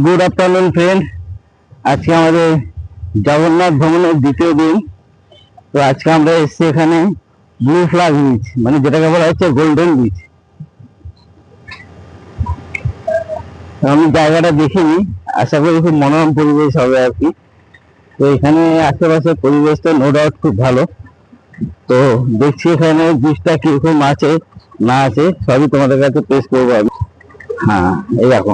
Good afternoon friend. আজকে আমাদের জগন্নাথ ভ্রমণের দ্বিতীয় দিন। তো আজকে আমরা এসেছি এখানে ব্লু ফ্ল্যাগ বিচ, মানে যেটাকে বলা হচ্ছে গোল্ডেন বিচ। আমি জায়গাটা দেখিনি, আশা করি খুব মনোরম পরিবেশ হবে আর কি। তো এখানে আশেপাশে পরিবেশটা নো ডাউট খুব ভালো। তো দেখছি এখানে বিচটা কিরকম আছে না আছে সবই তোমাদের কাছে পেশ করবো আমি। হ্যাঁ, এই দেখো,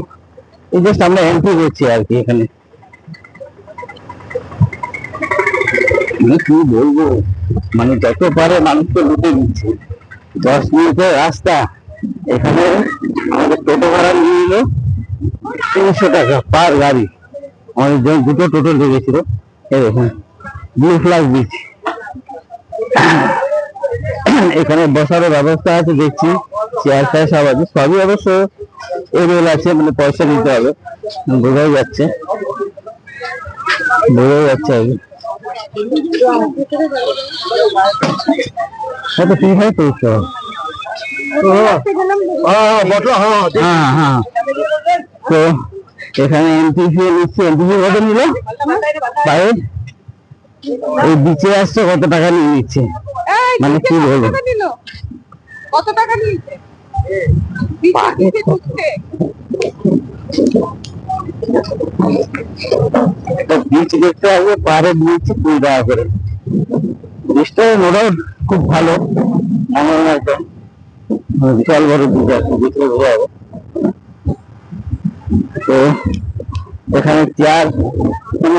এই জাস্ট আমরা এন্ট্রি করছি আর কি এখানে। মানে কি বলবো, মানে যত পারে মানুষকে লুটে দিচ্ছে। 10 মিনিটের রাস্তা, এখানে আমাদের টোটো ভাড়া নিয়ে নিল 300 টাকা পার গাড়ি। আমাদের দুটো টোটো লেগেছিল। এই দেখুন ব্লু ফ্ল্যাগ বিচ। এখানে বসারও ব্যবস্থা আছে দেখছি, চেয়ার ফেয়ার সব আছে, সবই অবশ্য এভেল আছে, মানে পয়সা দিতে হবে। বোঝাই যাচ্ছে আর কি। কত ফি হয় তো? হ্যাঁ হ্যাঁ, তো এখানে এন্ট্রি ফি নিচ্ছে। এন্ট্রি ফি কত নিল? বাইরে এই বিচে আসছে কত টাকা নিয়ে নিচ্ছে, মানে কি বলবো। কত টাকা নিয়েছে? বিচ দেখতে আসবে, পাহাড়ে বিচ 20 টাকা করে। বিচটা মোটামুটি খুব ভালো, মনোরম একদম, বিশাল বড় বিচ আছে, বিচে ঘুরে যাবো। তো এখানে চেয়ার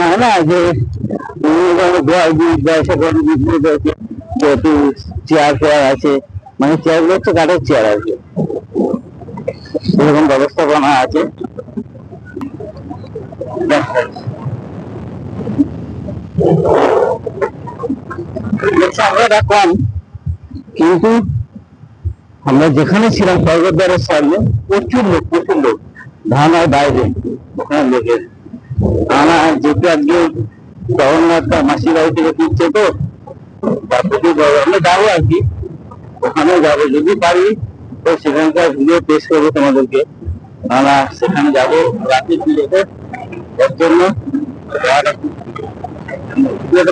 হয় না যে চেয়ার ফেয়ার আছে, মানে চেয়ার গুলো হচ্ছে কাঠের চেয়ার আর কি, এরকম ব্যবস্থাপনা আছে। কম, কিন্তু আমরা যেখানে ছিলাম স্বর্গদ্বারের সামনে প্রচুর লোক ধারণার বাইরে ওখানে লোকের। আমরা যেহেতু আজকে জগন্নাথ মাসির বাড়ি থেকে ফিরছে, তো আমরা যাবো আর কি, ওখানে যাবো যদি পারি। তো সেখানকার ভিডিও পেশ করবো তোমাদেরকে। আমরা সেখানে যাবো রাতে ফিরেতে, এর জন্য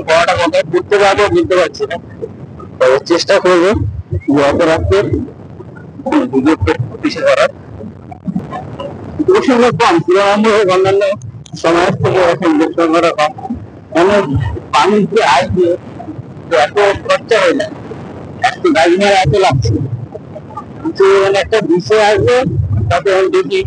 পড়াটা কোথায় ঘুরতে যাবো বুঝতে পারছি না, তবে চেষ্টা করবো যত রাত্রে ভিডিও পিছিয়ে করার। দর্শক কম তুলনামূলক অন্যান্য সময়ের থেকে এখন দর্শকরা কম, মানে পানির যে আসবে এত খরচা হয়ে যায়, গাড়ি নেওয়া এত লাগছে। কিন্তু একটা বিষয় আসবে তাতে আমি দেখি